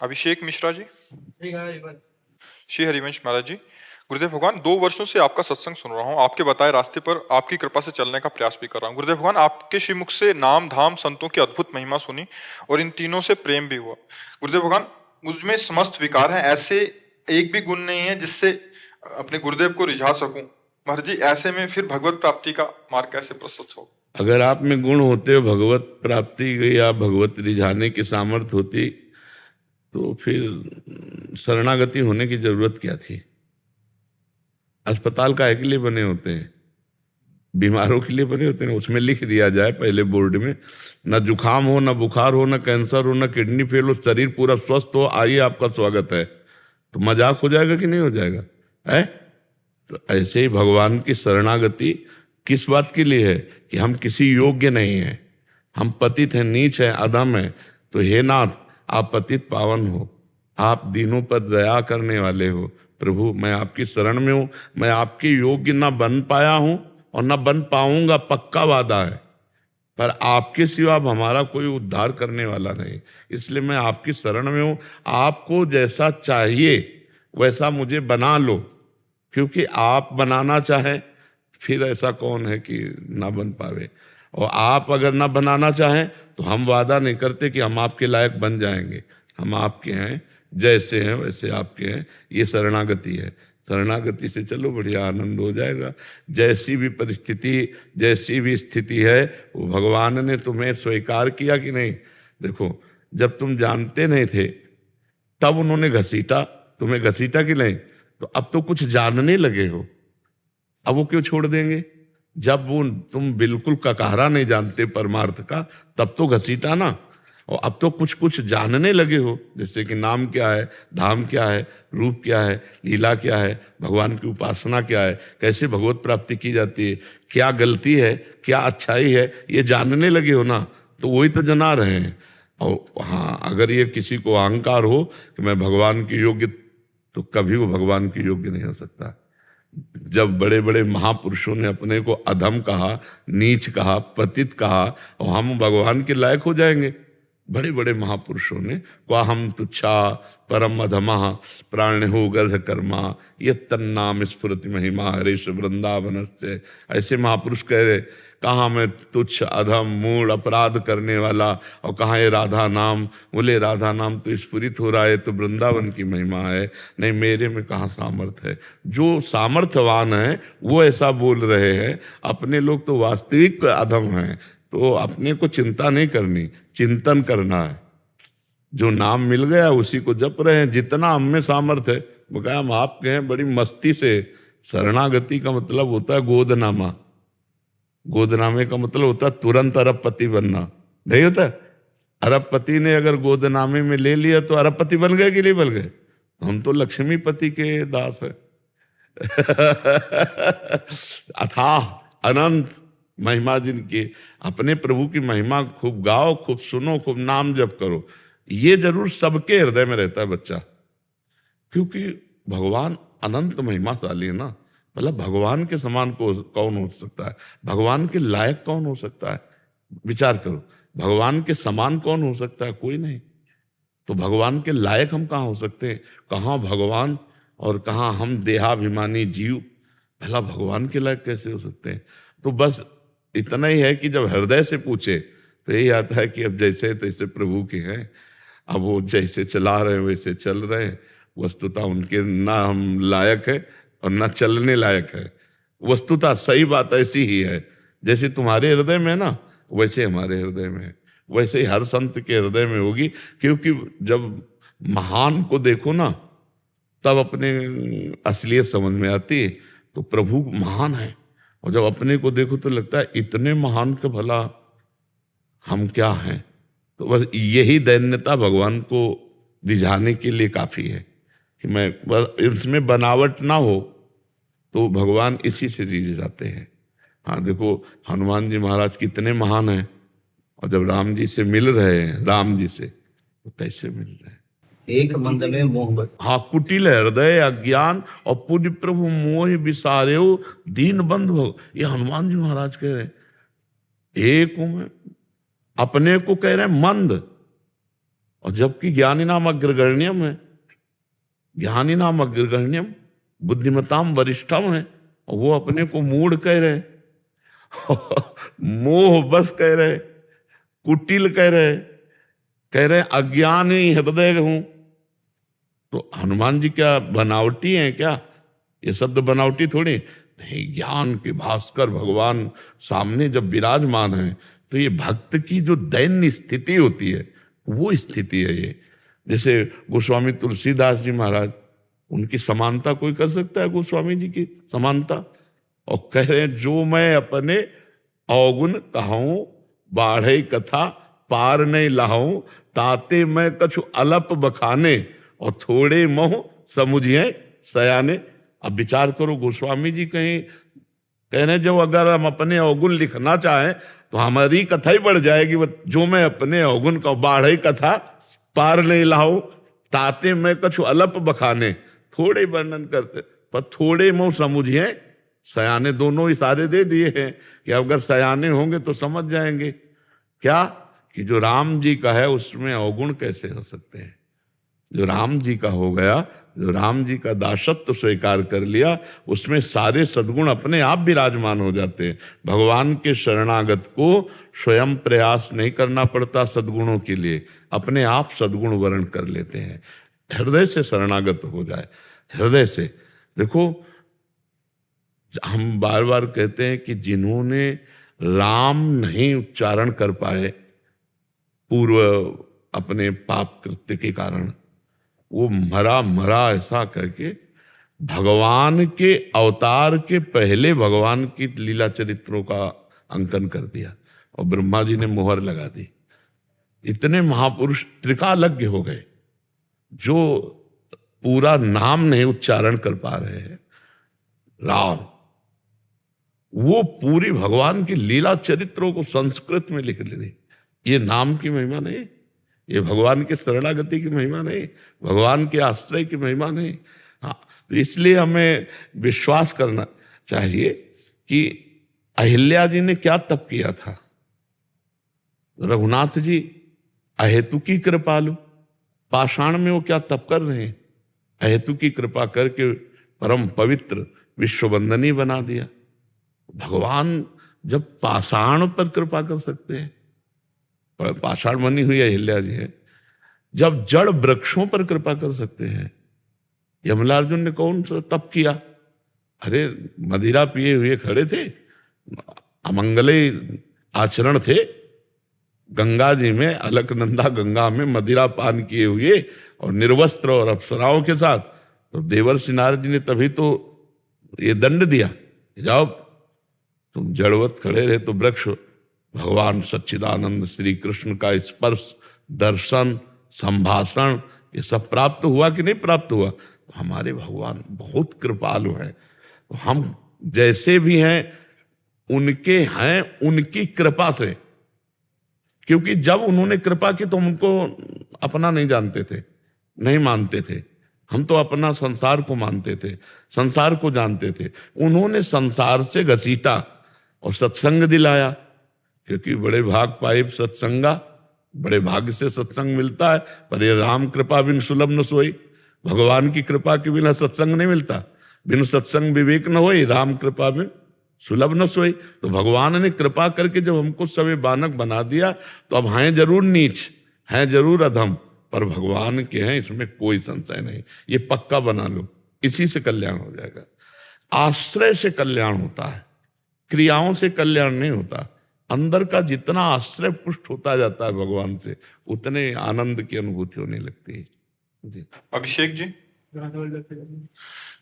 अभिषेक मिश्रा जी। ठीक है। श्री हरिवंश महाराज जी। गुरुदेव भगवान, 2 वर्षों से आपका सत्संग सुन रहा हूँ, आपके बताए रास्ते पर आपकी कृपा से चलने का प्रयास भी कर रहा हूँ। गुरुदेव भगवान, आपके श्रीमुख से नाम धाम संतों की अद्भुत महिमा सुनी और इन तीनों से प्रेम भी हुआ। गुरुदेव भगवान, मुझमें समस्त विकार हैं, ऐसे एक भी गुण नहीं है जिससे अपने गुरुदेव को रिझा सकूं। महाराज जी, ऐसे में फिर भगवत प्राप्ति का मार्ग कैसे प्रस्तुत हो? अगर आप में गुण होते, भगवत प्राप्ति या भगवत रिझाने की सामर्थ्य होती, तो फिर शरणागति होने की जरूरत क्या थी? अस्पताल काहे के लिए बने होते हैं? बीमारों के लिए बने होते हैं। उसमें लिख दिया जाए पहले बोर्ड में, न जुकाम हो, न बुखार हो, न कैंसर हो, न किडनी फेल हो, शरीर पूरा स्वस्थ हो, आइए आपका स्वागत है। तो मजाक हो जाएगा कि नहीं हो जाएगा? है तो ऐसे ही भगवान की शरणागति किस बात के लिए है? कि हम किसी योग्य नहीं हैं, हम पतित हैं, नीच हैं, अधम हैं। तो हे नाथ, आप पतित पावन हो, आप दीनों पर दया करने वाले हो। प्रभु, मैं आपकी शरण में हूं, मैं आपके योग्य ना बन पाया हूं और ना बन पाऊंगा, पक्का वादा है। पर आपके सिवा अब हमारा कोई उद्धार करने वाला नहीं, इसलिए मैं आपकी शरण में हूं। आपको जैसा चाहिए वैसा मुझे बना लो, क्योंकि आप बनाना चाहें फिर ऐसा कौन है कि ना बन पावे। और आप अगर ना बनाना चाहें तो हम वादा नहीं करते कि हम आपके लायक बन जाएंगे। हम आपके हैं, जैसे हैं वैसे आपके हैं। ये शरणागति है। शरणागति से चलो, बढ़िया आनंद हो जाएगा। जैसी भी परिस्थिति, जैसी भी स्थिति है, वो भगवान ने तुम्हें स्वीकार किया कि नहीं? देखो, जब तुम जानते नहीं थे तब उन्होंने घसीटा, तुम्हें घसीटा कि नहीं? तो अब तो कुछ जानने लगे हो, अब वो क्यों छोड़ देंगे? जब वो तुम बिल्कुल ककहरा नहीं जानते परमार्थ का, तब तो घसीटा ना। और अब तो कुछ कुछ जानने लगे हो, जैसे कि नाम क्या है, धाम क्या है, रूप क्या है, लीला क्या है, भगवान की उपासना क्या है, कैसे भगवत प्राप्ति की जाती है, क्या गलती है, क्या अच्छाई है, ये जानने लगे हो ना। तो वही तो जना रहे हैं। और हाँ, अगर ये किसी को अहंकार हो कि मैं भगवान की योग्य, तो कभी वो भगवान की योग्य नहीं हो सकता। जब बड़े बड़े महापुरुषों ने अपने को अधम कहा, नीच कहा, पतित कहा, और हम भगवान के लायक हो जाएंगे। बड़े बड़े महापुरुषों ने कहा, हम तुच्छा परम अधमा प्राण हो गर्भ कर्मा ये तन्नाम स्फुरति महिमा हरेश वृंदावन से। ऐसे महापुरुष कह रहे, कहाँ मैं तुच्छ अधम मूल अपराध करने वाला, और कहाँ ये राधा नाम। बोले राधा नाम तो स्फुरित हो रहा है, तो वृंदावन की महिमा है। नहीं, मेरे में कहाँ सामर्थ्य है? जो सामर्थ्यवान है वो ऐसा बोल रहे हैं, अपने लोग तो वास्तविक अधम हैं। तो अपने को चिंता नहीं करनी, चिंतन करना है। जो नाम मिल गया उसी को जप रहे हैं, जितना हम में सामर्थ्य है। वो कहा, हम आपके हैं बड़ी मस्ती से। शरणागति का मतलब होता है गोदनामा। गोदनामे का मतलब होता है तुरंत अरबपति बनना, नहीं होता? अरबपति ने अगर गोदनामे में ले लिया तो अरबपति बन गए कि नहीं बन गए? हम तो लक्ष्मीपति के दास है। अथाह अनंत महिमा जिनकी, अपने प्रभु की महिमा खूब गाओ, खूब सुनो, खूब नाम जप करो। ये जरूर सबके हृदय में रहता है बच्चा, क्योंकि भगवान अनंत महिमाशाली है ना। मतलब भगवान के समान को कौन हो सकता है? भगवान के लायक कौन हो सकता है? विचार करो, भगवान के समान कौन हो सकता है? कोई नहीं। तो भगवान के लायक हम कहाँ हो सकते हैं? कहाँ भगवान और कहाँ हम देहाभिमानी जीव, भला भगवान के लायक कैसे हो सकते हैं? तो बस इतना ही है कि जब हृदय से पूछे तो यही आता है कि अब जैसे तैसे प्रभु के हैं, अब वो जैसे चला रहे हैं वैसे चल रहे हैं। वस्तुतः उनके ना हम लायक है और ना चलने लायक है। वस्तुतः सही बात ऐसी ही है, जैसे तुम्हारे हृदय में है ना, वैसे हमारे हृदय में है, वैसे ही हर संत के हृदय में होगी। क्योंकि जब महान को देखो ना, तब अपने असलियत समझ में आती है। तो प्रभु महान है, और जब अपने को देखो तो लगता है इतने महान के भला हम क्या हैं। तो बस यही दैन्यता भगवान को रिझाने के लिए काफी है कि मैं बस इसमें बनावट ना हो, तो भगवान इसी से रिझ जाते हैं। हाँ देखो, हनुमान जी महाराज कितने महान हैं, और जब राम जी से मिल रहे हैं, राम जी से, तो कैसे मिल रहे हैं? एक मंद में मोह। हाँ, कुटिल हृदय अज्ञान और पूज्य प्रभु मोह विसारेउ दीन बंधु। ये हनुमान जी महाराज कह रहे हैं। एक हूं मैं, अपने को कह रहे हैं मंद, और जबकि ज्ञानी नाम अग्रगण्यम है, ज्ञानी नाम अग्रगण्यम, बुद्धिमताम वरिष्ठम है, और वो अपने को मूढ़ कह रहे, मोह बस कह रहे, कुटिल कह रहे अज्ञान ही हृदय हूं। तो हनुमान जी क्या बनावटी हैं क्या? ये शब्द बनावटी थोड़ी नहीं। ज्ञान के भास्कर भगवान सामने जब विराजमान है तो ये भक्त की जो दैन्य स्थिति होती है वो स्थिति है ये। जैसे गोस्वामी तुलसीदास जी महाराज, उनकी समानता कोई कर सकता है? गोस्वामी जी की समानता? और कह रहे हैं जो मैं अपने अवगुण कहूं बाढ़े कथा पार नहीं लाऊं, ताते मैं कछु अलप बखाने और थोड़े मोह समुझिए सयाने। अब विचार करो, गोस्वामी जी कहीं कह रहे जब अगर हम अपने अवगुण लिखना चाहें तो हमारी कथा ही बढ़ जाएगी। जो मैं अपने अवगुण का बाढ़े कथा पार नहीं लाऊं, ताते मैं कछु अलप बखाने, थोड़े वर्णन करते पर थोड़े मोह समुझिए सयाने। दोनों इशारे दे दिए हैं कि अगर सयाने होंगे तो समझ जाएंगे क्या कि जो राम जी का है उसमें अवगुण कैसे हो सकते हैं। जो राम जी का हो गया, जो राम जी का दासत्व स्वीकार कर लिया, उसमें सारे सद्गुण अपने आप विराजमान हो जाते हैं। भगवान के शरणागत को स्वयं प्रयास नहीं करना पड़ता सद्गुणों के लिए, अपने आप सद्गुण वर्ण कर लेते हैं। हृदय से शरणागत हो जाए, हृदय से। देखो, हम बार बार कहते हैं कि जिन्होंने राम नहीं उच्चारण कर पाए पूर्व अपने पाप कृत्य के कारण, वो मरा ऐसा करके भगवान के अवतार के पहले भगवान की लीला चरित्रों का अंकन कर दिया और ब्रह्मा जी ने मोहर लगा दी। इतने महापुरुष त्रिकालज्ञ हो गए जो पूरा नाम नहीं उच्चारण कर पा रहे हैं। राम वो पूरी भगवान की लीला चरित्रों को संस्कृत में लिख ले। ये नाम की महिमा नहीं, ये भगवान के शरणागति की महिमा नहीं, भगवान के आश्रय की महिमा नहीं। हाँ, तो इसलिए हमें विश्वास करना चाहिए कि अहिल्या जी ने क्या तप किया था। रघुनाथ जी अहेतुकी कृपालु, पाषाण में वो क्या तप कर रहे हैं। अहेतुकी कृपा करके परम पवित्र विश्ववंदनी बना दिया। भगवान जब पाषाण पर कृपा कर सकते हैं, पाषाण बनी हुई अहिल्या जी है, जब जड़ वृक्षों पर कृपा कर सकते हैं। यमलार्जुन ने कौन सा तप किया? अरे मदिरा पिए हुए खड़े थे, अमंगले आचरण थे, गंगा जी में अलकनंदा गंगा में मदिरा पान किए हुए और निर्वस्त्र और अप्सराओं के साथ। तो देवर्षि नारद जी ने तभी तो ये दंड दिया, जाओ तुम जड़वत खड़े रहे तो वृक्ष भगवान सच्चिदानंद श्री कृष्ण का स्पर्श, दर्शन, संभाषण ये सब प्राप्त हुआ कि नहीं प्राप्त हुआ? तो हमारे भगवान बहुत कृपालु हैं। तो हम जैसे भी हैं उनके हैं उनकी कृपा से, क्योंकि जब उन्होंने कृपा की तो उनको अपना नहीं जानते थे, नहीं मानते थे। हम तो अपना संसार को मानते थे, संसार को जानते थे। उन्होंने संसार से घसीटा और सत्संग दिलाया, क्योंकि बड़े भाग पाए सत्संगा, बड़े भाग्य से सत्संग मिलता है। पर ये राम कृपा बिन सुलभ न सोई, भगवान की कृपा के बिना सत्संग नहीं मिलता। बिन सत्संग विवेक न होई, राम कृपा बिन सुलभ न सोई। तो भगवान ने कृपा करके जब हमको सवे बानक बना दिया तो अब हैं जरूर नीच, हैं जरूर अधम, पर भगवान के हैं, इसमें कोई संशय नहीं। ये पक्का बना लो, इसी से कल्याण हो जाएगा। आश्रय से कल्याण होता है, क्रियाओं से कल्याण नहीं होता। अंदर का जितना आश्रय पुष्ट होता जाता है भगवान से, उतने आनंद की अनुभूति होने लगती है जी। अभिषेक जी,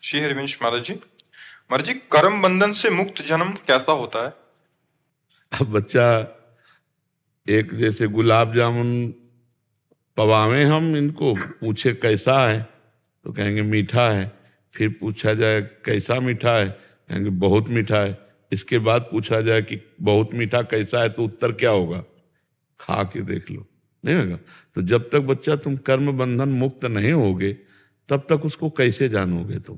श्री हरिवंश महाराज जी, महाराज जी, कर्म बंधन से मुक्त जन्म कैसा होता है? अब बच्चा एक जैसे गुलाब जामुन पवावे, हम इनको पूछे कैसा है तो कहेंगे मीठा है। फिर पूछा जाए कैसा मीठा है, कहेंगे बहुत मीठा है। इसके बाद पूछा जाए कि बहुत मीठा कैसा है तो उत्तर क्या होगा? खा के देख लो, नहीं होगा। तो जब तक बच्चा तुम कर्म बंधन मुक्त नहीं होगे तब तक उसको कैसे जानोगे तुम?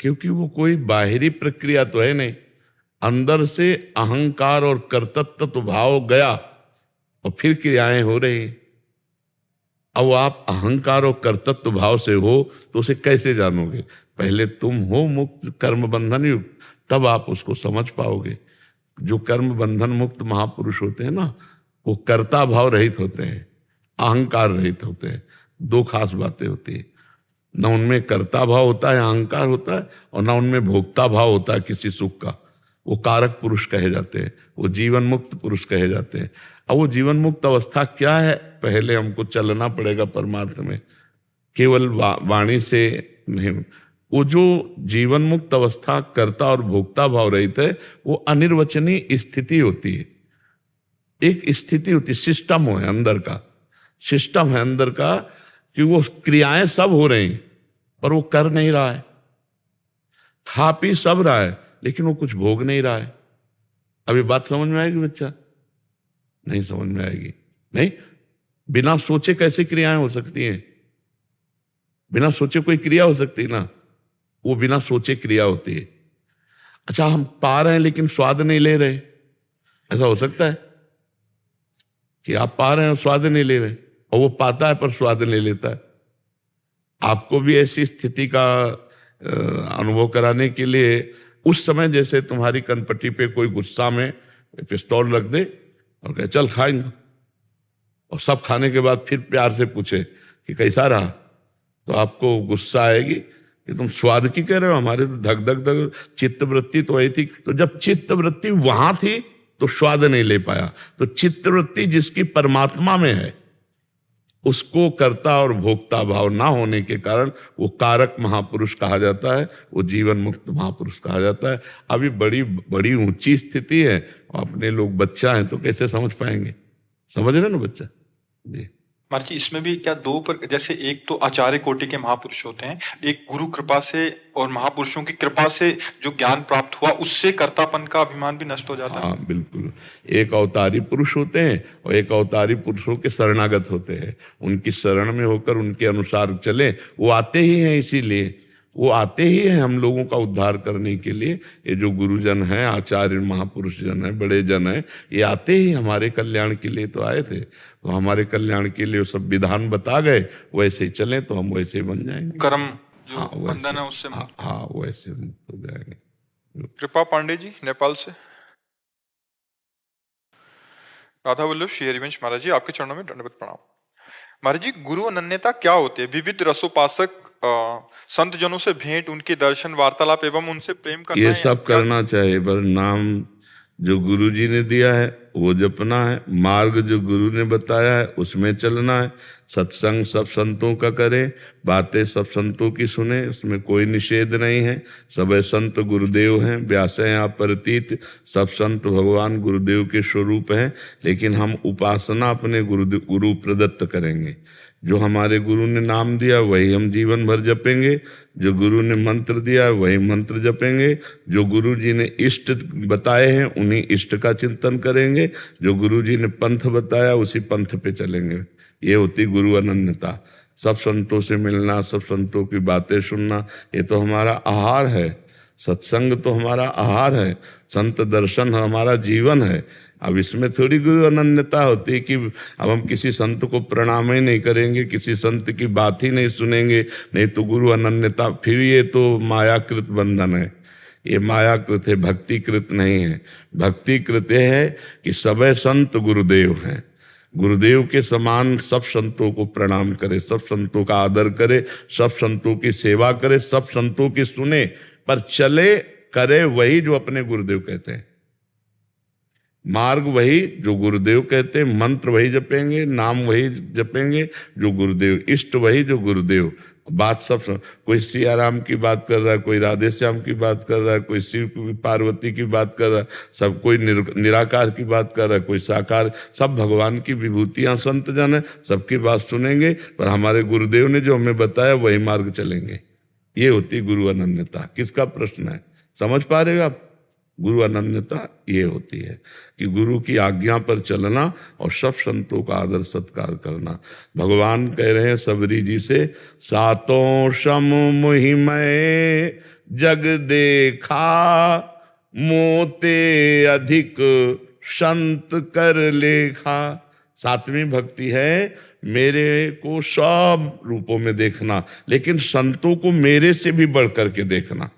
क्योंकि वो कोई बाहरी प्रक्रिया तो है नहीं, अंदर से अहंकार और कर्तृत्व भाव गया और फिर क्रियाएं हो रही। अब आप अहंकार और कर्तृत्व भाव से हो तो उसे कैसे जानोगे? पहले तुम हो मुक्त कर्म बंधन युक्त, तब आप उसको समझ पाओगे। जो कर्म बंधन मुक्त महापुरुष होते हैं ना, वो कर्ता भाव रहित होते हैं, अहंकार रहित होते हैं। दो खास बातें होती है, न उनमें कर्ता भाव होता है, अहंकार होता है, और न उनमें भोक्ता भाव होता है किसी सुख का। वो कारक पुरुष कहे जाते हैं, वो जीवन मुक्त पुरुष कहे जाते हैं। अब वो जीवन मुक्त अवस्था क्या है? पहले हमको चलना पड़ेगा परमार्थ में, केवल वाणी से नहीं। वो जो जीवन मुक्त अवस्था कर्ता और भोक्ता भाव रहित है, वो अनिर्वचनीय स्थिति होती है। एक स्थिति होती है, सिस्टम है अंदर का, सिस्टम है अंदर का, कि वो क्रियाएं सब हो रही पर वो कर नहीं रहा है। खा पी सब रहा है लेकिन वो कुछ भोग नहीं रहा है। अभी बात समझ में आएगी बच्चा? नहीं समझ में आएगी। नहीं, बिना सोचे कैसे क्रियाएं हो सकती हैं? बिना सोचे कोई क्रिया हो सकती है ना? वो बिना सोचे क्रिया होती है। अच्छा, हम पा रहे हैं लेकिन स्वाद नहीं ले रहे, ऐसा हो सकता है कि आप पा रहे हैं और स्वाद नहीं ले रहे, और वो पाता है पर स्वाद नहीं लेता है? आपको भी ऐसी स्थिति का अनुभव कराने के लिए उस समय जैसे तुम्हारी कनपट्टी पे कोई गुस्सा में पिस्तौल रख दे और कहे चल खाएंगे, और सब खाने के बाद फिर प्यार से पूछे कि कैसा रहा, तो आपको गुस्सा आएगी कि तुम स्वाद की कह रहे हो, हमारे तो धक धक धक चित्त वृत्ति तो वही थी। तो जब चित्त वृत्ति वहां थी तो स्वाद नहीं ले पाया। तो चित्त वृत्ति जिसकी परमात्मा में है, उसको कर्ता और भोक्ता भाव ना होने के कारण वो कारक महापुरुष कहा जाता है, वो जीवन मुक्त महापुरुष कहा जाता है। अभी बड़ी बड़ी ऊंची स्थिति है, अपने लोग बच्चा है तो कैसे समझ पाएंगे? समझ रहे ना बच्चा जी? महाराज जी, इसमें भी क्या दो पर, जैसे एक तो आचार्य कोटि के महापुरुष होते हैं, एक गुरु कृपा से और महापुरुषों की कृपा से जो ज्ञान प्राप्त हुआ उससे कर्तापन का अभिमान भी नष्ट हो जाता है। हाँ बिल्कुल। एक अवतारी पुरुष होते हैं और एक अवतारी पुरुषों के शरणागत होते हैं। उनकी शरण में होकर उनके अनुसार चले, वो आते ही हैं, इसीलिए वो आते ही हैं हम लोगों का उद्धार करने के लिए। ये जो गुरुजन हैं, आचार्य महापुरुष जन हैं, बड़े जन हैं, ये आते ही हमारे कल्याण के लिए तो आए थे। तो हमारे कल्याण के लिए वो सब विधान बता गए, वैसे ही चलें तो हम वैसे ही बन जाएंगे। कर्म जो हाँ, बंधन है उससे मुक्त। हाँ वैसे मुक्त हो जाएंगे। कृपा पांडे जी नेपाल से। राधा वल्लभ श्री हरिवंश महाराज जी, आपके चरणों में दंडवत प्रणाम। महाराज जी, गुरु अनन्यता क्या होती है? विविध रसोपासक संत जनों से भेंट, उनके दर्शन, वार्तालाप एवं उनसे प्रेम करना, ये सब करना चाहिए, पर नाम जो गुरु जी ने दिया है वो जपना है, मार्ग जो गुरु ने बताया है उसमें चलना है। सत्संग सब संतों का करें, बातें सब संतों की सुने, उसमें कोई निषेध नहीं है। सब संत गुरुदेव हैं, व्यास हैं अपरितीत, सब संत भगवान गुरुदेव के स्वरूप हैं। लेकिन हम उपासना अपने गुरु प्रदत्त करेंगे। जो हमारे गुरु ने नाम दिया वही हम जीवन भर जपेंगे, जो गुरु ने मंत्र दिया वही मंत्र जपेंगे, जो गुरु जी ने इष्ट बताए हैं उन्हीं इष्ट का चिंतन करेंगे, जो गुरु जी ने पंथ बताया उसी पंथ पे चलेंगे। ये होती गुरु अनन्यता। सब संतों से मिलना, सब संतों की बातें सुनना, ये तो हमारा आहार है। सत्संग तो हमारा आहार है, संत दर्शन हमारा जीवन है। अब इसमें थोड़ी गुरु अनन्यता होती है कि अब हम किसी संत को प्रणाम ही नहीं करेंगे, किसी संत की बात ही नहीं सुनेंगे, नहीं तो गुरु अनन्यता। फिर ये तो मायाकृत बंधन है, ये मायाकृत है, भक्तिकृत नहीं है। भक्तिकृत है कि सबे संत गुरुदेव हैं, गुरुदेव के समान सब संतों को प्रणाम करे, सब संतों का आदर करे, सब संतों की सेवा करे, सब संतों की सुने, पर चले करे वही जो अपने गुरुदेव कहते हैं। मार्ग वही जो गुरुदेव कहते हैं, मंत्र वही जपेंगे, नाम वही जपेंगे जो गुरुदेव, इष्ट वही जो गुरुदेव। बात सब कोई सियाराम की बात कर रहा है, कोई राधे श्याम की बात कर रहा है, कोई शिव पार्वती की बात कर रहा है, सब कोई निराकार की बात कर रहा है, कोई साकार। सब भगवान की विभूतियां संत जन है, सबकी बात सुनेंगे, पर हमारे गुरुदेव ने जो हमें बताया वही मार्ग चलेंगे। ये होती गुरु अनन्यता। किसका प्रश्न है, समझ पा रहे हो आप? गुरु अनन्यता ये होती है कि गुरु की आज्ञा पर चलना और सब संतों का आदर सत्कार करना। भगवान कह रहे हैं सबरी जी से, सातों सम मुहि मैं जग देखा, मोते अधिक संत कर लेखा। सातवीं भक्ति है, मेरे को सब रूपों में देखना, लेकिन संतों को मेरे से भी बढ़ करके देखना।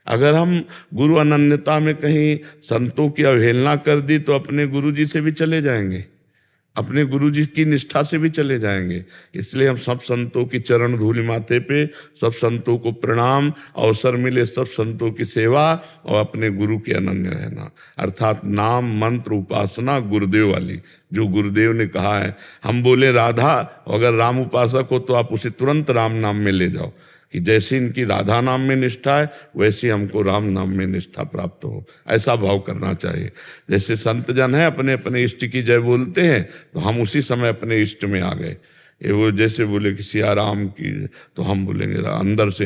अगर हम गुरु अनन्यता में कहीं संतों की अवहेलना कर दी तो अपने गुरु जी से भी चले जाएंगे, अपने गुरु जी की निष्ठा से भी चले जाएंगे। इसलिए हम सब संतों की चरण धूलि माथे पे, सब संतों को प्रणाम, अवसर मिले सब संतों की सेवा और अपने गुरु के अनन्य रहना, अर्थात नाम मंत्र उपासना गुरुदेव वाली, जो गुरुदेव ने कहा है। हम बोले राधा, अगर राम उपासक हो तो आप उसे तुरंत राम नाम में ले जाओ, कि जैसे इनकी राधा नाम में निष्ठा है वैसे हमको राम नाम में निष्ठा प्राप्त हो, ऐसा भाव करना चाहिए। जैसे संत जन है अपने अपने इष्ट की जय बोलते हैं, तो हम उसी समय अपने इष्ट में आ गए। ये वो जैसे बोले कि सिया राम की, तो हम बोलेंगे अंदर से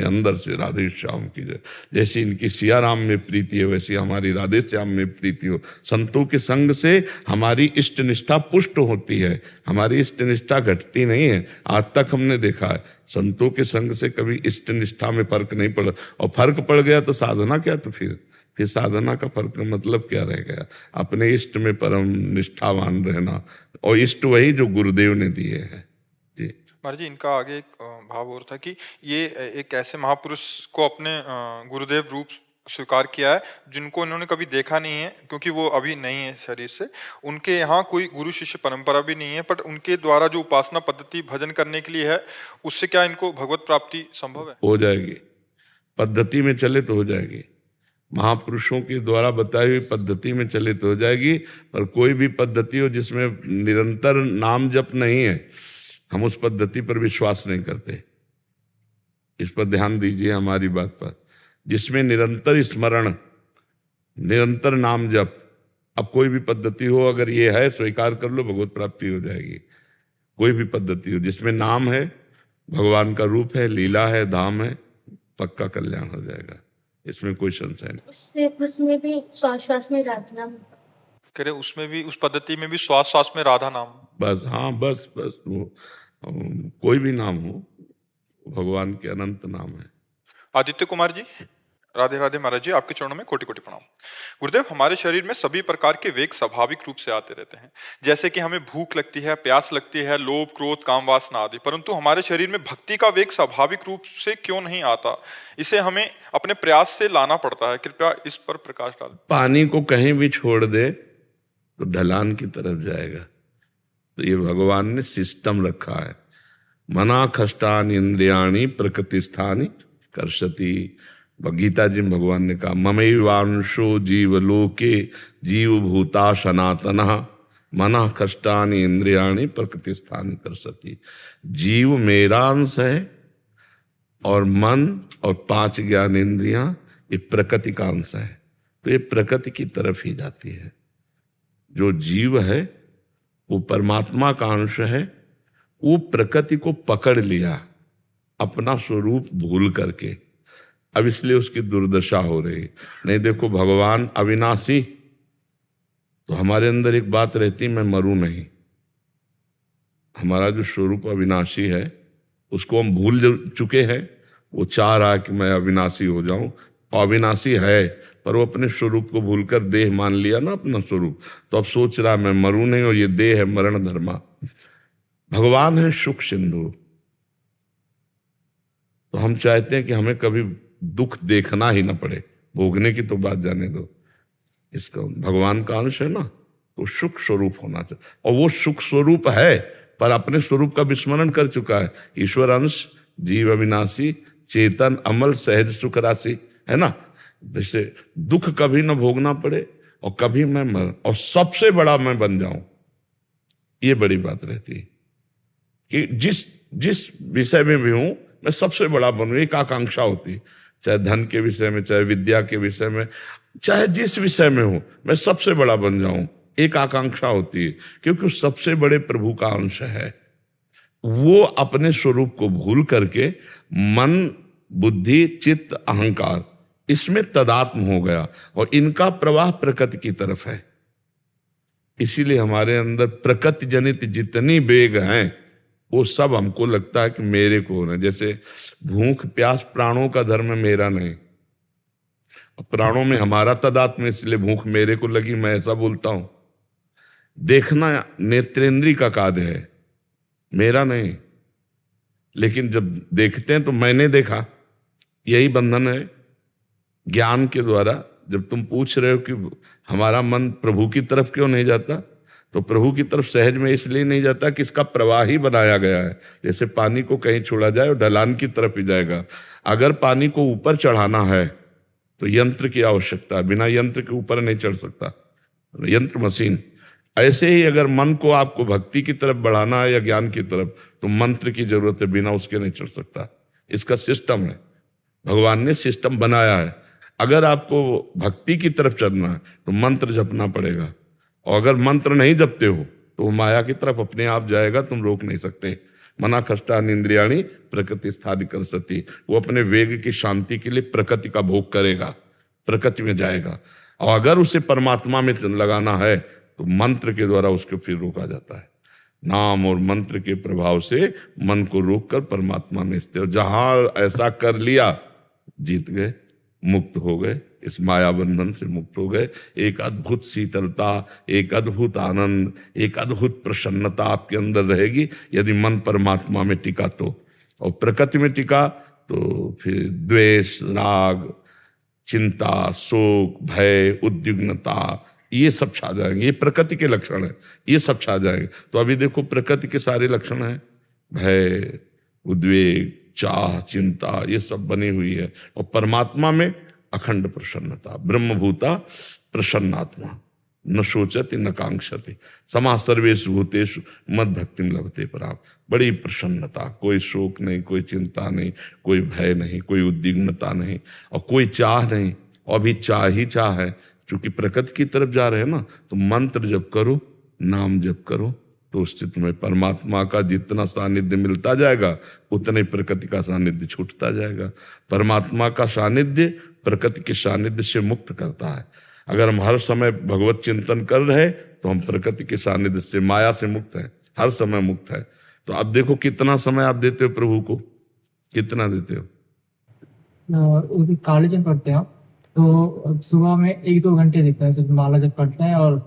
राधे श्याम की जय। जैसे इनकी सिया राम में प्रीति है वैसे हमारी राधे श्याम में प्रीति हो। संतों के संग से हमारी इष्ट निष्ठा पुष्ट होती है, हमारी इष्ट निष्ठा घटती नहीं है। आज तक हमने देखा है संतों के संग से कभी इष्ट निष्ठा में फर्क नहीं पड़ा, और फर्क पड़ गया तो साधना क्या, तो फिर साधना का फर्क मतलब क्या रह गया। अपने इष्ट में परम निष्ठावान रहना, और इष्ट वही जो गुरुदेव ने दिए हैं। जी महाराज जी, इनका आगे एक भाव और था कि ये एक ऐसे महापुरुष को अपने गुरुदेव रूप स्वीकार किया है जिनको इन्होंने कभी देखा नहीं है, क्योंकि वो अभी नहीं है शरीर से, उनके यहाँ कोई गुरु शिष्य परंपरा भी नहीं है, पर उनके द्वारा जो उपासना पद्धति भजन करने के लिए है, उससे क्या इनको भगवत प्राप्ति संभव है? हो जाएगी, पद्धति में चले तो हो जाएगी, महापुरुषों के द्वारा बताई हुई पद्धति में चले तो हो जाएगी। पर कोई भी पद्धति हो जिसमें निरंतर नाम जप नहीं है, हम उस पद्धति पर विश्वास नहीं करते। इस पर ध्यान दीजिए हमारी बात पर। जिसमें निरंतर स्मरण, निरंतर नाम जप, अब कोई भी पद्धति हो अगर ये है स्वीकार कर लो, भगवत प्राप्ति हो जाएगी। कोई भी पद्धति हो जिसमें नाम है, भगवान का रूप है, लीला है, धाम है, पक्का कल्याण हो जाएगा, इसमें कोई संशय नहीं। उसमें भी श्वास श्वास में राधा नाम, कह रहे उसमें भी, उस पद्धति में भी श्वास श्वास में राधा नाम, बस हाँ, बस वो कोई भी नाम हो, भगवान के अनंत नाम है। आदित्य कुमार जी, राधे राधे महाराज जी, आपके चरणों में कोटि कोटि प्रणाम। गुरुदेव, हमारे शरीर में सभी प्रकार के वेग स्वाभाविक रूप से आते रहते हैं, जैसे कि हमें भूख लगती है, प्यास लगती है, लोभ क्रोध काम वासना आदि, परंतु हमारे शरीर में भक्ति का वेग स्वाभाविक रूप से क्यों नहीं आता? इसे हमें अपने प्रयास से लाना पड़ता है, कृपया इस पर प्रकाश डालें। पानी को कहीं भी छोड़ दे तो ढलान की तरफ जाएगा, तो ये भगवान ने सिस्टम रखा है। मना खष्टानि इंद्रियाणि प्रकृति स्थानि कर्षति। गीता जी में भगवान ने कहा ममैवांशो जीव लोके जीव भूता सनातनः मना खष्टानि इंद्रियाणि प्रकृति स्थानि कर्षति। जीव मेरा अंश है और मन और 5 ज्ञान इंद्रियां ये प्रकृति का अंश है, तो ये प्रकृति की तरफ ही जाती है। जो जीव है वो परमात्मा का अंश है, वो प्रकृति को पकड़ लिया अपना स्वरूप भूल करके, अब इसलिए उसकी दुर्दशा हो रही। नहीं देखो भगवान अविनाशी, तो हमारे अंदर एक बात रहती, मैं मरूं नहीं। हमारा जो स्वरूप अविनाशी है उसको हम भूल चुके हैं। वो चाह रहा है कि मैं अविनाशी हो जाऊं, अविनाशी है पर वो अपने स्वरूप को भूलकर देह मान लिया ना अपना स्वरूप, तो अब सोच रहा है मैं मरूं नहीं और ये देह है मरण धर्मा। भगवान है सुख सिंधु, तो हम चाहते हैं कि हमें कभी दुख देखना ही ना पड़े, भोगने की तो बात जाने दो। इसका भगवान का अंश है ना, तो सुख स्वरूप होना चाहिए, और वो सुख स्वरूप है पर अपने स्वरूप का विस्मरण कर चुका है। ईश्वर अंश, जीव अविनाशी, चेतन अमल, सहज सुख राशि, है ना। जैसे दुख कभी ना भोगना पड़े और कभी मैं मर और सबसे बड़ा मैं बन जाऊं, ये बड़ी बात रहती है कि जिस विषय में भी हूं मैं सबसे बड़ा बनूं, एक आकांक्षा होती है। चाहे धन के विषय में, चाहे विद्या के विषय में, चाहे जिस विषय में हूं मैं सबसे बड़ा बन जाऊं, एक आकांक्षा होती है, क्योंकि सबसे बड़े प्रभु का अंश है। वो अपने स्वरूप को भूल करके मन बुद्धि चित्त अहंकार इसमें तदात्म हो गया और इनका प्रवाह प्रकृति की तरफ है। इसीलिए हमारे अंदर प्रकृति जनित जितनी वेग हैं वो सब हमको लगता है कि मेरे को होना। जैसे भूख प्यास प्राणों का धर्म मेरा नहीं, प्राणों में हमारा तदात्म, इसलिए भूख मेरे को लगी, मैं ऐसा बोलता हूं। देखना नेत्रेंद्री का कार्य है, मेरा नहीं। लेकिन जब देखते हैं तो मैंने देखा, यही बंधन है ज्ञान के द्वारा। जब तुम पूछ रहे हो कि हमारा मन प्रभु की तरफ क्यों नहीं जाता, तो प्रभु की तरफ सहज में इसलिए नहीं जाता कि इसका प्रवाह ही बनाया गया है। जैसे पानी को कहीं छोड़ा जाए और ढलान की तरफ ही जाएगा। अगर पानी को ऊपर चढ़ाना है तो यंत्र की आवश्यकता है, बिना यंत्र के ऊपर नहीं चढ़ सकता, यंत्र मशीन। ऐसे ही अगर मन को आपको भक्ति की तरफ बढ़ाना है या ज्ञान की तरफ, तो मंत्र की जरूरत है, बिना उसके नहीं चढ़ सकता। इसका सिस्टम है, भगवान ने सिस्टम बनाया है। अगर आपको भक्ति की तरफ चलना है तो मंत्र जपना पड़ेगा, और अगर मंत्र नहीं जपते हो तो वो माया की तरफ अपने आप जाएगा, तुम रोक नहीं सकते। मना खष्टानि इंद्रियाणि प्रकृति स्थानि कर्षति। वो अपने वेग की शांति के लिए प्रकृति का भोग करेगा, प्रकृति में जाएगा। और अगर उसे परमात्मा में लगाना है तो मंत्र के द्वारा उसको फिर रोका जाता है। नाम और मंत्र के प्रभाव से मन को रोककर परमात्मा में स्थिर। जहां ऐसा कर लिया, जीत गए, मुक्त हो गए, इस माया बंधन से मुक्त हो गए। एक अद्भुत शीतलता, एक अद्भुत आनंद, एक अद्भुत प्रसन्नता आपके अंदर रहेगी यदि मन परमात्मा में टिका तो। और प्रकृति में टिका तो फिर द्वेष, राग, चिंता, शोक, भय, उद्विग्नता, ये सब छा जाएंगे। ये प्रकृति के लक्षण है, ये सब छा जाएंगे। तो अभी देखो प्रकृति के सारे लक्षण हैं, भय, उद्वेग, चाह, चिंता, ये सब बनी हुई है। और परमात्मा में अखंड प्रसन्नता, ब्रह्मभूता प्रसन्नात्मा, न शोचति न कांक्षति, समा सर्वेषु भूतेषु मद भक्तिम लभते पराम। बड़ी प्रसन्नता, कोई शोक नहीं, कोई चिंता नहीं, कोई भय नहीं, कोई उद्विग्नता नहीं, और कोई चाह नहीं। और अभी चाह ही चाह है, क्योंकि प्रकृति की तरफ जा रहे हैं ना। तो मंत्र जप करो, नाम जप करो, तो उससे तुम्हें परमात्मा का जितना सानिध्य मिलता जाएगा उतने ही प्रकृति का सानिध्य छूटता जाएगा। परमात्मा का सानिध्य प्रकृति के सानिध्य से मुक्त करता है। अगर हम हर समय भगवत चिंतन कर रहे तो हम प्रकृति के सानिध्य से, माया से मुक्त हैं, हर समय मुक्त है। तो अब देखो कितना समय आप देते हो प्रभु को, कितना देते हो? कॉलेज में पढ़ते हैं तो सुबह में 1-2 घंटे देते हैं, सिर्फ माला जब पढ़ते हैं और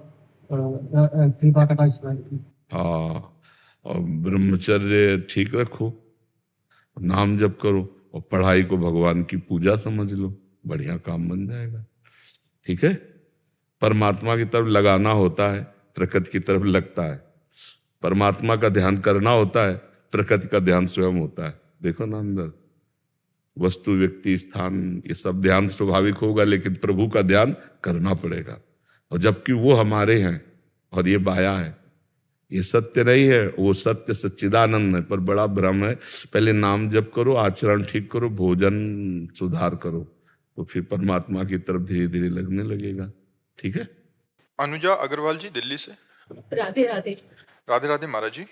कृपा कटाक्ष। हाँ, और ब्रह्मचर्य ठीक रखो, नाम जप करो, और पढ़ाई को भगवान की पूजा समझ लो, बढ़िया काम बन जाएगा। ठीक है, परमात्मा की तरफ लगाना होता है, प्रकृति की तरफ लगता है। परमात्मा का ध्यान करना होता है, प्रकृति का ध्यान स्वयं होता है। देखो ना, अंदर वस्तु, व्यक्ति, स्थान, ये सब ध्यान स्वाभाविक होगा, लेकिन प्रभु का ध्यान करना पड़ेगा। और जबकि वो हमारे हैं और ये माया है, ये सत्य नहीं है। वो सत्य सच्चिदानंद है, पर बड़ा भ्रम है। पहले नाम जप करो, आचरण ठीक करो, भोजन सुधार करो, तो फिर परमात्मा की तरफ धीरे धीरे लगने लगेगा। ठीक है। अनुजा अग्रवाल जी, दिल्ली से। राधे राधे। राधे राधे महाराज जी।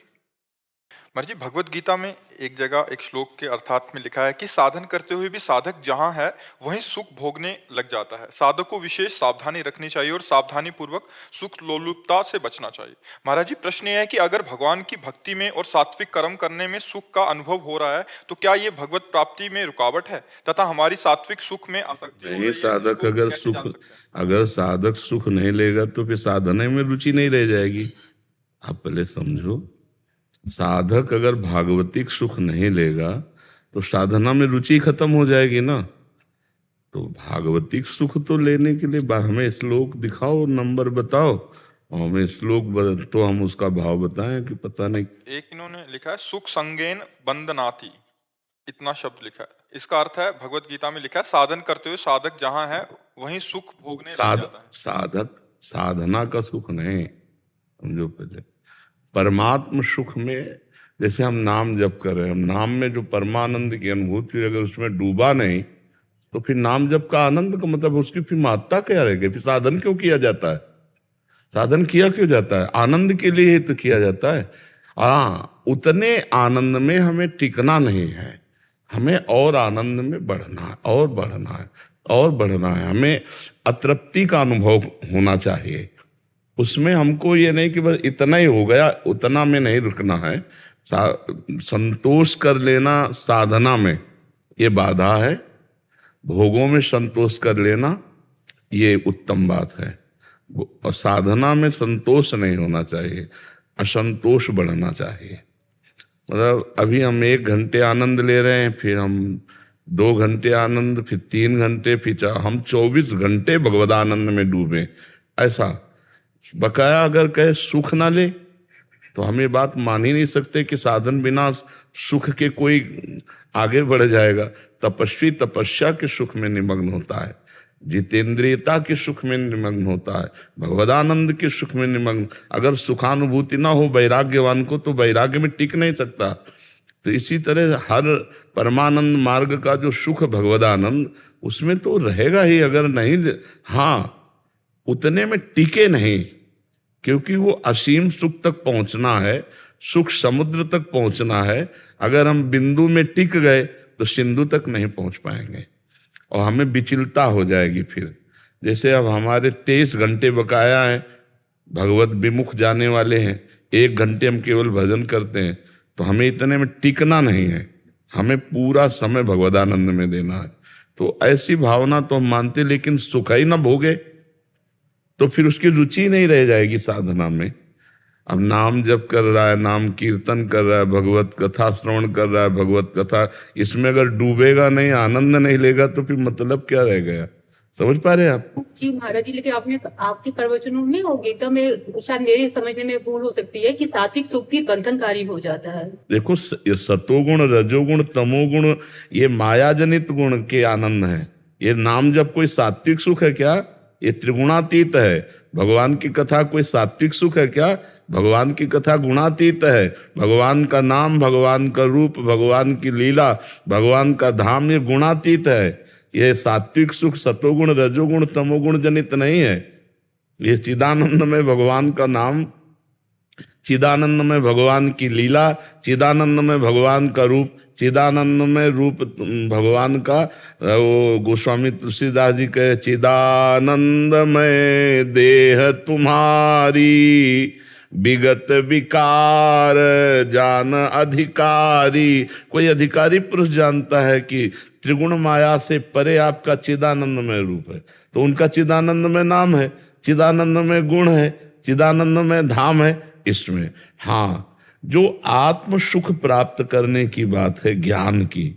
महाराज जी, भगवत गीता में एक जगह एक श्लोक के अर्थात में लिखा है कि साधन करते हुए भी साधक जहां है वहीं सुख भोगने लग जाता है। साधक को विशेष सावधानी रखनी चाहिए और सावधानी पूर्वक सुख लोलुपता से बचना चाहिए। महाराज जी, प्रश्न यह है कि अगर भगवान की भक्ति में और सात्विक कर्म करने में सुख का अनुभव हो रहा है तो क्या ये भगवत प्राप्ति में रुकावट है तथा हमारी सात्विक सुख में आसक्ति हो रही है? साधक अगर साधक सुख नहीं लेगा तो फिर साधना में रुचि नहीं रह जाएगी। आप पहले समझो, साधक अगर भागवतिक सुख नहीं लेगा तो साधना में रुचि खत्म हो जाएगी ना। तो भागवतिक सुख तो लेने के लिए हमें श्लोक दिखाओ, नंबर बताओ, और हमें श्लोक तो हम उसका भाव बताएं कि पता नहीं। एक इन्होंने लिखा है सुख संगेन बंदनाति, इतना शब्द लिखा है। इसका अर्थ है भगवत गीता में लिखा है साधन करते हुए साधक जहां है वहीं सुख भोगने लग जाता है। साधक साधना का सुख नहीं, समझो। पहले परमात्म सुख में, जैसे हम नाम जप कर रहे हैं, हम नाम में जो परमानंद की अनुभूति, अगर उसमें डूबा नहीं तो फिर नाम जप का आनंद का मतलब उसकी फिर महत्ता क्या रहेगी? फिर साधन क्यों किया जाता है? साधन किया क्यों जाता है? आनंद के लिए ही तो किया जाता है। हाँ, उतने आनंद में हमें टिकना नहीं है, हमें और आनंद में बढ़ना है, और बढ़ना है, और बढ़ना है। हमें अतृप्ति का अनुभव होना चाहिए। उसमें हमको ये नहीं कि बस इतना ही हो गया, उतना में नहीं रुकना है। संतोष कर लेना साधना में ये बाधा है, भोगों में संतोष कर लेना ये उत्तम बात है। और साधना में संतोष नहीं होना चाहिए, असंतोष बढ़ना चाहिए। मतलब अभी हम 1 घंटे आनंद ले रहे हैं, फिर हम 2 घंटे आनंद, फिर 3 घंटे, फिर हम 24 घंटे भगवदानंद में डूबे। ऐसा बकाया अगर कहे सुख ना ले तो हम ये बात मान ही नहीं सकते कि साधन बिना सुख के कोई आगे बढ़ जाएगा। तपस्वी तपस्या के सुख में निमग्न होता है, जितेंद्रियता के सुख में निमग्न होता है, भगवदानंद के सुख में निमग्न। अगर सुखानुभूति ना हो वैराग्यवान को तो वैराग्य में टिक नहीं सकता। तो इसी तरह हर परमानंद मार्ग का जो सुख भगवदानंद, उसमें तो रहेगा ही। अगर नहीं, हाँ उतने में टिके नहीं, क्योंकि वो असीम सुख तक पहुंचना है, सुख समुद्र तक पहुंचना है। अगर हम बिंदु में टिक गए तो सिंधु तक नहीं पहुंच पाएंगे और हमें विचलता हो जाएगी। फिर जैसे अब हमारे 23 घंटे बकाया हैं, भगवत विमुख जाने वाले हैं, 1 घंटे हम केवल भजन करते हैं, तो हमें इतने में टिकना नहीं है, हमें पूरा समय भगवदानंद में देना है। तो ऐसी भावना तो हम मानते, लेकिन सुख ही ना भोगे तो फिर उसकी रुचि नहीं रह जाएगी साधना में। अब नाम जप कर रहा है, नाम कीर्तन कर रहा है, भगवत कथा श्रवण कर रहा है, भगवत कथा, इसमें अगर डूबेगा नहीं, आनंद नहीं लेगा तो फिर मतलब क्या रह गया? समझ पा रहे हैं आप? जी महाराज जी, लेकिन आपने आपके प्रवचनों में हो गीता में शायद मेरे समझने में भूल हो सकती है कि सात्विक सुख भी बंधनकारी हो जाता है। देखो, ये सतोगुण, रजोगुण, तमोगुण, ये माया जनित गुण के आनंद है। ये नाम जब कोई सात्विक सुख है क्या? ये त्रिगुणातीत है। भगवान की कथा कोई सात्विक सुख है क्या? भगवान की कथा गुणातीत है। भगवान का नाम, भगवान का रूप, भगवान की लीला, भगवान का धाम, ये गुणातीत है। ये सात्विक सुख सतोगुण, रजोगुण, तमोगुण जनित नहीं है। ये चिदानंद में भगवान का नाम, चिदानंद में भगवान की लीला, चिदानंद में भगवान का रूप, चिदानंद में रूप भगवान का। वो गोस्वामी तुलसीदास जी कहे, चिदानंद में देह तुम्हारी, विगत विकार जान अधिकारी। कोई अधिकारी पुरुष जानता है कि त्रिगुण माया से परे आपका चिदानंद में रूप है, तो उनका चिदानंद में नाम है, चिदानंद में गुण है, चिदानंद में धाम है। इसमें हाँ, जो आत्म सुख प्राप्त करने की बात है ज्ञान की,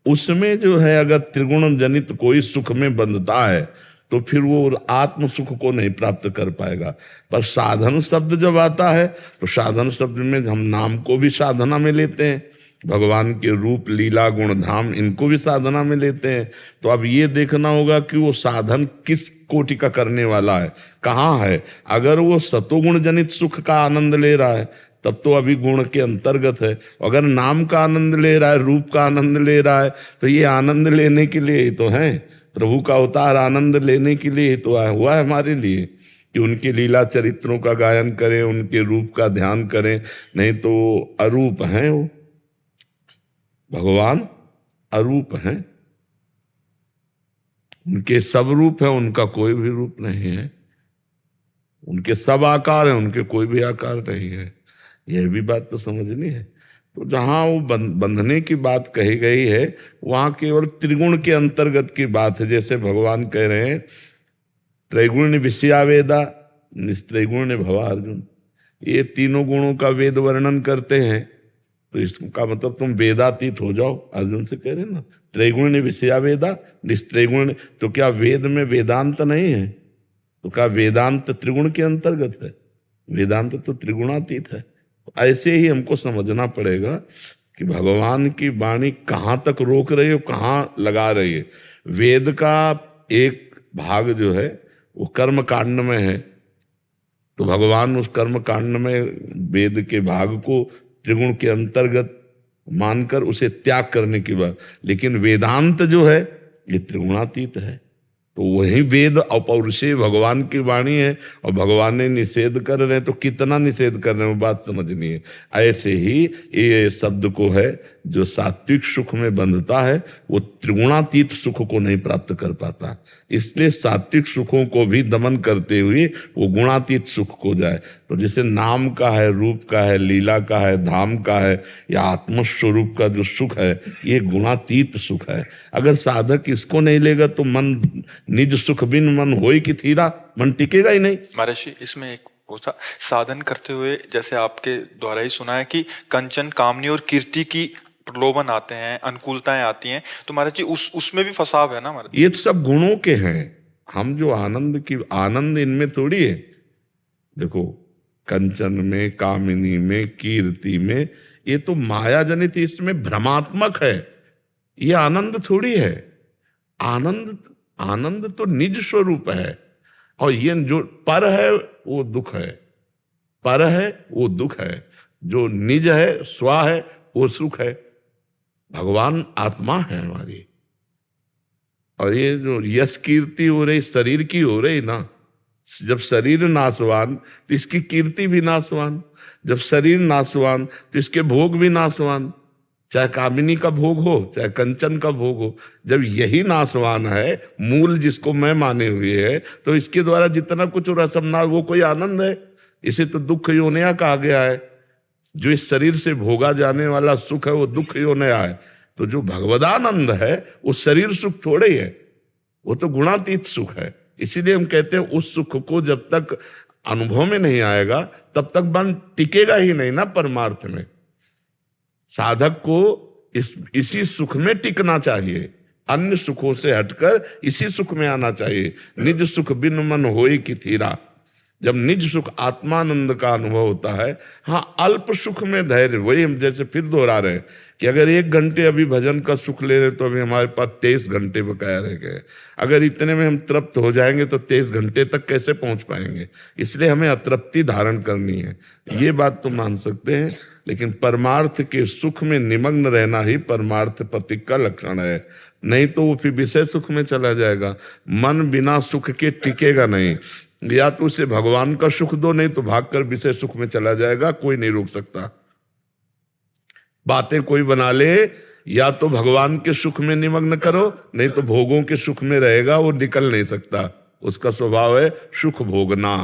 उसमें जो है अगर त्रिगुण जनित कोई सुख में बंधता है तो फिर वो आत्म सुख को नहीं प्राप्त कर पाएगा। पर साधन शब्द जब आता है तो साधन शब्द में हम नाम को भी साधना में लेते हैं, भगवान के रूप, लीला, गुण, धाम, इनको भी साधना में लेते हैं। तो अब ये देखना होगा कि वो साधन किस कोटि का करने वाला है, कहाँ है। अगर वो सतोगुण जनित सुख का आनंद ले रहा है तब तो अभी गुण के अंतर्गत है। अगर नाम का आनंद ले रहा है, रूप का आनंद ले रहा है, तो ये आनंद लेने के लिए ही तो है। प्रभु का अवतार आनंद लेने के लिए ही तो हुआ है हमारे लिए, कि उनके लीला चरित्रों का गायन करें, उनके रूप का ध्यान करें। नहीं तो अरूप हैं वो, भगवान अरूप हैं, उनके सब रूप है, उनका कोई भी रूप नहीं है। उनके सब आकार है, उनके कोई भी आकार नहीं है। यह भी बात तो समझनी है। तो जहां वो बंधने की बात कही गई है वहां केवल त्रिगुण के अंतर्गत की बात है। जैसे भगवान कह रहे हैं, त्रैगुण विषया वेदा निस्त्रैगुण भवा अर्जुन। ये तीनों गुणों का वेद वर्णन करते हैं, तो इसका मतलब तुम वेदातीत हो जाओ, अर्जुन से कह रहे हैं ना। त्रैगुण विषया वेदा निस्त्रैगुण, तो क्या वेद में वेदांत नहीं है? तो क्या वेदांत त्रिगुण के अंतर्गत है? वेदांत तो त्रिगुणातीत है। ऐसे ही हमको समझना पड़ेगा कि भगवान की वाणी कहाँ तक रोक रही है, कहाँ लगा रही है। वेद का एक भाग जो है वो कर्म कांड में है, तो भगवान उस कर्म कांड में वेद के भाग को त्रिगुण के अंतर्गत मानकर उसे त्याग करने की बात। लेकिन वेदांत जो है ये त्रिगुणातीत है, तो वही वेद अपौरुषेय भगवान की वाणी है और भगवान ने निषेध कर रहे हैं, तो कितना निषेध कर रहे हैं वो बात समझनी है। ऐसे ही ये शब्द को है, जो सात्विक सुख में बंधता है वो त्रिगुणातीत सुख को नहीं प्राप्त कर पाता। इसलिए सात्विक सुखों को भी दमन करते हुए वो गुणातीत सुख को जाए। तो जैसे नाम का है, रूप का है, लीला का है, धाम का है, या आत्मस्वरूप का जो सुख है, ये गुणातीत सुख है। अगर साधक इसको नहीं लेगा तो मन निज सुख बिन मन होई कि थीरा, मन टिकेगा ही नहीं। महर्षि, इसमें एक वो था साधन करते हुए, जैसे आपके द्वारा ही सुना है कि कंचन, कामनी और कीर्ति की प्रलोभन आते हैं, अनुकूलताएं आती हैं, तो महाराज जी उसमें भी फसाव है ना महाराज? ये तो सब गुणों के हैं। हम जो आनंद इनमें थोड़ी है। देखो, कंचन में, कामिनी में, कीर्ति में, ये तो माया जनित, इसमें भ्रमात्मक है। ये आनंद थोड़ी है। आनंद तो निज स्वरूप है। और ये जो पर है वो दुख है, पर है वो दुख है, जो निज है, स्व है, वो सुख है। भगवान आत्मा है हमारी। और ये जो यश कीर्ति हो रही शरीर की हो रही ना, जब शरीर नाशवान तो इसकी कीर्ति भी नाशवान, जब शरीर नाशवान तो इसके भोग भी नाशवान, चाहे कामिनी का भोग हो चाहे कंचन का भोग हो। जब यही नाशवान है, मूल जिसको मैं माने हुए है, तो इसके द्वारा जितना कुछ हो रहा सब ना, वो कोई आनंद है? इसे तो दुख योनया कहा गया है। जो इस शरीर से भोगा जाने वाला सुख है वो दुख योनया है। तो जो भगवदानंद है वो शरीर सुख थोड़े ही है, वो तो गुणातीत सुख है। इसीलिए हम कहते हैं उस सुख को जब तक अनुभव में नहीं आएगा तब तक मन टिकेगा ही नहीं ना परमार्थ में। साधक को इसी सुख में टिकना चाहिए, अन्य सुखों से हटकर इसी सुख में आना चाहिए। निज सुख बिन मन होई कि थीरा। जब निज सुख आत्मानंद का अनुभव होता है, हाँ, अल्प सुख में धैर्य, वही हम जैसे फिर दोहरा रहे हैं कि अगर 1 घंटे अभी भजन का सुख ले रहे तो अभी हमारे पास 23 घंटे बकाया रह गए। अगर इतने में हम तृप्त हो जाएंगे तो 23 घंटे तक कैसे पहुंच पाएंगे? इसलिए हमें अतृप्ति धारण करनी है। ये बात तो मान सकते हैं, लेकिन परमार्थ के सुख में निमग्न रहना ही परमार्थ पति का लक्षण है। नहीं तो वो फिर विषय सुख में चला जाएगा। मन बिना सुख के टिकेगा नहीं। या तो उसे भगवान का सुख दो, नहीं तो भागकर विषय सुख में चला जाएगा, कोई नहीं रोक सकता। बातें कोई बना ले, या तो भगवान के सुख में निमग्न करो, नहीं तो भोगों के सुख में रहेगा, वो निकल नहीं सकता। उसका स्वभाव है सुख भोगना।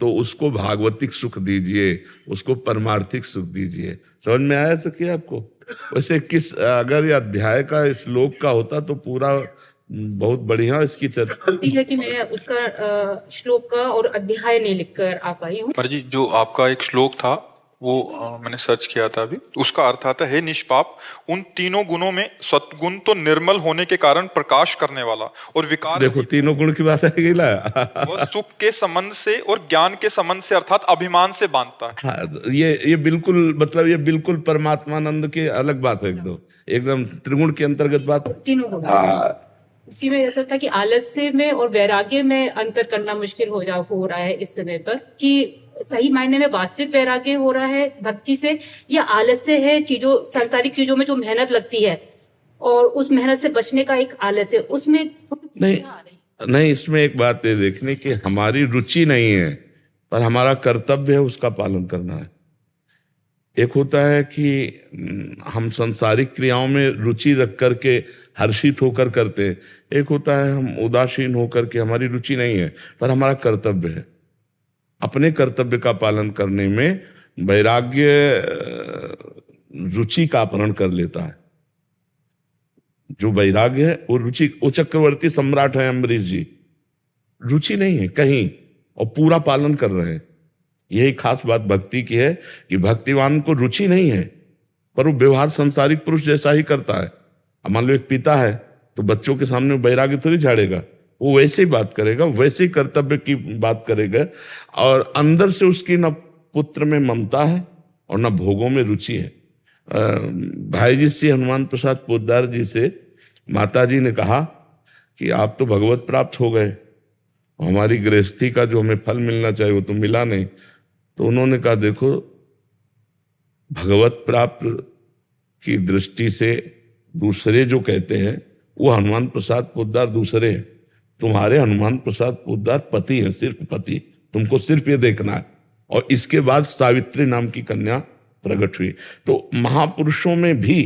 तो उसको भागवतिक सुख दीजिए, उसको परमार्थिक सुख दीजिए। समझ में आया सके आपको? वैसे अगर ये अध्याय का श्लोक का होता तो पूरा बहुत बढ़िया इसकी चर्चा है कि मैं उसका श्लोक का और अध्याय नहीं लिखकर आ पाई हूँ। पर जी जो आपका एक श्लोक था वो मैंने सर्च किया था अभी, उसका अर्थ आता है निष्पाप, उन तीनों गुणों में सत्गुण तो निर्मल होने के कारण प्रकाश करने वाला और विकार। देखो, तीनों गुण की बात है ना। वो सुख के संबंध से और ज्ञान के संबंध से अर्थात अभिमान से बांधता है। हाँ, ये बिल्कुल, मतलब ये बिल्कुल परमात्मानंद की अलग बात है, एकदम त्रिगुण के अंतर्गत बात। तीनों गुण इसी में ऐसा था कि आलस्य में और वैराग्य में अंतर करना मुश्किल हो रहा है इस समय पर, कि सही मायने में वास्तविक वैराग्य हो रहा है भक्ति से, या आलस्य है चीजों, सांसारिक चीजों में जो मेहनत लगती है और उस मेहनत से बचने का एक आलस्य, उसमें नहीं। इसमें एक बात है देखने की, हमारी रुचि नहीं है पर हमारा कर्तव्य है उसका पालन करना है। एक होता है कि हम सांसारिक क्रियाओं में रुचि रख करके हर्षित होकर करते, एक होता है हम उदासीन होकर के हमारी रुचि नहीं है पर हमारा कर्तव्य है। अपने कर्तव्य का पालन करने में वैराग्य रुचि का अपहरण कर लेता है। जो वैराग्य है वो रुचि, वो चक्रवर्ती सम्राट है अम्बरीश जी, रुचि नहीं है कहीं और पूरा पालन कर रहे हैं। यही खास बात भक्ति की है कि भक्तिवान को रुचि नहीं है पर वो व्यवहार संसारिक पुरुष जैसा ही करता है। अब मान लो एक पिता है तो बच्चों के सामने वैराग्य थोड़ी झाड़ेगा, वो वैसे ही बात करेगा, वैसे ही कर्तव्य की बात करेगा। और अंदर से उसकी न पुत्र में ममता है और न भोगों में रुचि है। भाई जी श्री हनुमान प्रसाद पोद्दार जी से माता जी ने कहा कि आप तो भगवत प्राप्त हो गए, हमारी गृहस्थी का जो हमें फल मिलना चाहिए वो तो मिला नहीं। तो उन्होंने कहा देखो, भगवत प्राप्त की दृष्टि से दूसरे जो कहते हैं वो हनुमान प्रसाद पोद्दार दूसरे हैं। तुम्हारे हनुमान प्रसाद पोद्दार पति है, सिर्फ पति, तुमको सिर्फ ये देखना है। और इसके बाद सावित्री नाम की कन्या प्रकट हुई। तो महापुरुषों में भी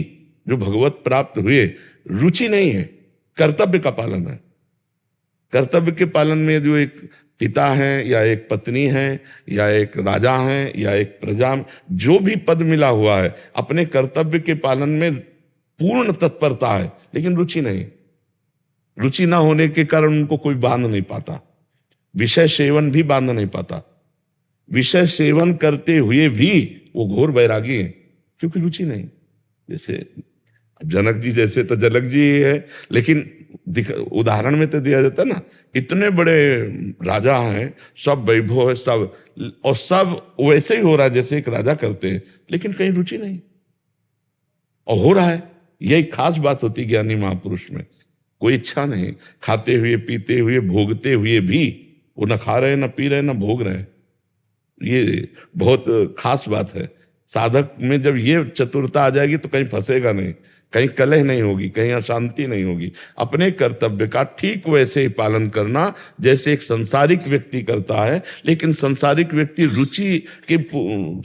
जो भगवत प्राप्त हुए रुचि नहीं है, कर्तव्य का पालन है। कर्तव्य के पालन में जो एक पिता है या एक पत्नी है या एक राजा है या एक प्रजा, जो भी पद मिला हुआ है, अपने कर्तव्य के पालन में पूर्ण तत्परता है लेकिन रुचि नहीं। रुचि ना होने के कारण उनको कोई बांध नहीं पाता, विषय सेवन भी बांध नहीं पाता। विषय सेवन करते हुए भी वो घोर वैरागी है, क्योंकि रुचि नहीं। जैसे जनक जी जैसे तो जनक जी ही है, लेकिन उदाहरण में तो दिया जाता ना, इतने बड़े राजा हैं, सब वैभव है, सब और सब वैसे ही हो रहा है जैसे एक राजा करते हैं, लेकिन कहीं रुचि नहीं, और हो रहा है। यही खास बात होती ज्ञानी महापुरुष में, कोई इच्छा नहीं, खाते हुए पीते हुए भोगते हुए भी वो न खा रहे, न पी रहे, न भोग रहे। ये बहुत खास बात है। साधक में जब ये चतुरता आ जाएगी तो कहीं फंसेगा नहीं, कहीं कलह नहीं होगी, कहीं अशांति नहीं होगी। अपने कर्तव्य का ठीक वैसे ही पालन करना जैसे एक सांसारिक व्यक्ति करता है, लेकिन सांसारिक व्यक्ति रुचि के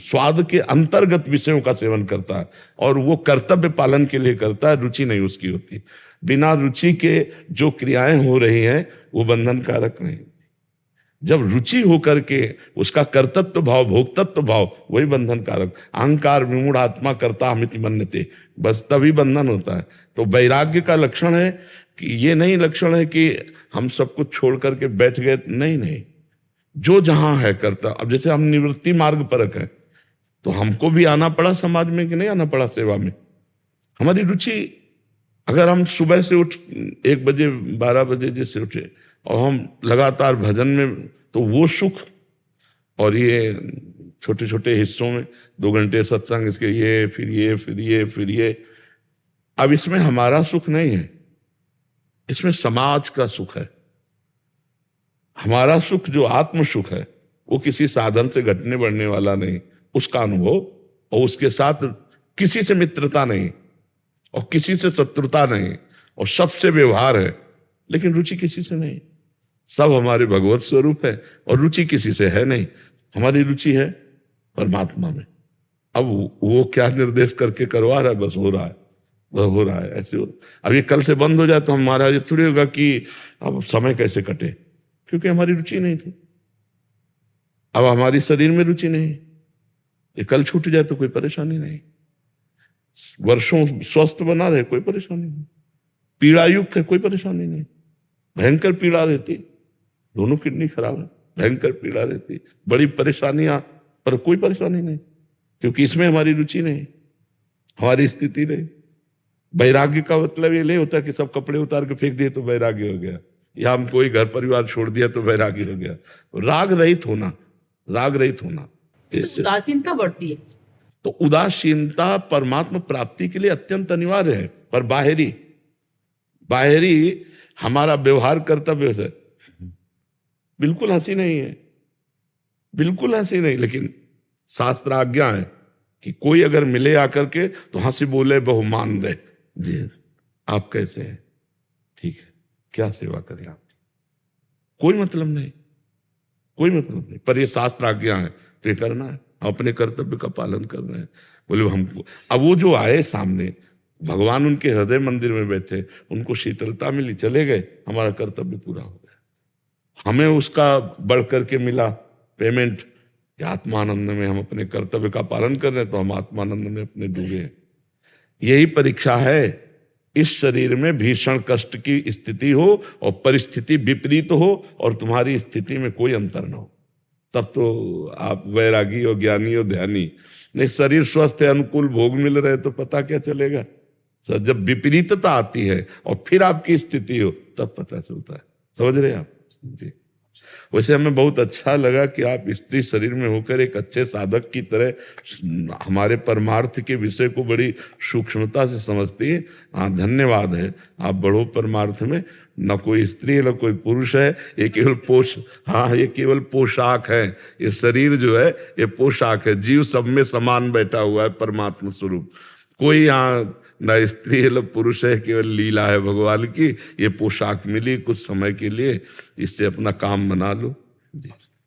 स्वाद के अंतर्गत विषयों का सेवन करता है, और वो कर्तव्य पालन के लिए करता है, रुचि नहीं उसकी होती। बिना रुचि के जो क्रियाएं हो रही हैं वो बंधन कारक नहीं। जब रुचि होकर के उसका कर्तृत्व भाव, भोक्तत्व भाव, वही बंधन कारक। अहंकार विमूढ़ आत्मा करता हमिति मन्यते, बस तभी बंधन होता है। तो वैराग्य का लक्षण है कि ये नहीं लक्षण है कि हम सब कुछ छोड़ करके बैठ गए, नहीं नहीं, जो जहां है करता। अब जैसे हम निवृत्ति मार्ग परक है, तो हमको भी आना पड़ा समाज में कि नहीं आना पड़ा सेवा में। हमारी रुचि, अगर हम सुबह से उठ 1 बजे 12 बजे जैसे उठे और हम लगातार भजन में, तो वो सुख, और ये छोटे छोटे हिस्सों में 2 घंटे सत्संग, इसके ये फिर ये फिर ये फिर ये, अब इसमें हमारा सुख नहीं है, इसमें समाज का सुख है। हमारा सुख जो आत्म सुख है वो किसी साधन से घटने बढ़ने वाला नहीं, उसका अनुभव, और उसके साथ किसी से मित्रता नहीं और किसी से शत्रुता नहीं, और सबसे व्यवहार है, लेकिन रुचि किसी से नहीं। सब हमारे भगवत स्वरूप है और रुचि किसी से है नहीं। हमारी रुचि है परमात्मा में। अब वो क्या निर्देश करके करवा रहा है, बस हो रहा है, वह हो रहा है, ऐसे हो। अब ये कल से बंद हो जाए तो हमारा ये थोड़ी होगा कि अब समय कैसे कटे, क्योंकि हमारी रुचि नहीं थी। अब हमारी शरीर में रुचि नहीं, ये कल छूट जाए तो कोई परेशानी नहीं। वर्षों स्वस्थ बना रहे, कोई परेशानी नहीं। पीड़ा युक्त है, कोई परेशानी नहीं। भयंकर पीड़ा रहती, दोनों किडनी खराब है, भयंकर पीड़ा रहती, बड़ी परेशानियां, पर कोई परेशानी नहीं, क्योंकि इसमें हमारी रुचि नहीं, हमारी स्थिति नहीं। वैराग्य का मतलब ये नहीं होता कि सब कपड़े उतार के फेंक दिए तो वैराग्य हो गया, या हम कोई घर परिवार छोड़ दिया तो वैराग्य हो गया। राग रहित होना, राग रहित होना। उदासीनता बढ़ती है, तो उदासीनता परमात्मा प्राप्ति के लिए अत्यंत अनिवार्य है। पर बाहरी हमारा व्यवहार कर्तव्य से बिल्कुल हंसी नहीं है, बिल्कुल हंसी नहीं। लेकिन शास्त्र आज्ञा है कि कोई अगर मिले आकर के तो हंसी बोले बहुमान दे, जी आप कैसे हैं, ठीक है, क्या सेवा करें आप, कोई मतलब नहीं, कोई मतलब नहीं। पर ये शास्त्र आज्ञा है तो ये करना है, अपने कर्तव्य का पालन कर रहे हैं। बोले हमको, अब वो जो आए सामने, भगवान उनके हृदय मंदिर में बैठे, उनको शीतलता मिली, चले गए, हमारा कर्तव्य पूरा हो गया। हमें उसका बढ़ करके मिला पेमेंट, आत्मानंद में हम अपने कर्तव्य का पालन कर रहे हैं, तो हम आत्मानंद में अपने डूबे हैं। यही परीक्षा है। इस शरीर में भीषण कष्ट की स्थिति हो और परिस्थिति विपरीत हो और तुम्हारी स्थिति में कोई अंतर न हो, तब तो आप वैरागी हो, ज्ञानी हो, ध्यानी। नहीं, शरीर स्वस्थ है, अनुकूल भोग मिल रहे तो पता क्या चलेगा। सर, जब विपरीतता आती है और फिर आपकी स्थिति हो तब पता चलता है। समझ रहे आप जी। वैसे हमें बहुत अच्छा लगा कि आप स्त्री शरीर में होकर एक अच्छे साधक की तरह हमारे परमार्थ के विषय को बड़ी सूक्ष्मता से समझती है। हाँ, धन्यवाद है, आप बढ़ो परमार्थ में। न कोई स्त्री है न कोई पुरुष है, ये केवल ये केवल पोशाक है। ये शरीर जो है ये पोशाक है, जीव सब में समान बैठा हुआ है परमात्मा स्वरूप। कोई यहाँ न स्त्री है न पुरुष है, केवल लीला है भगवान की। ये पोशाक मिली कुछ समय के लिए, इससे अपना काम बना लो जी।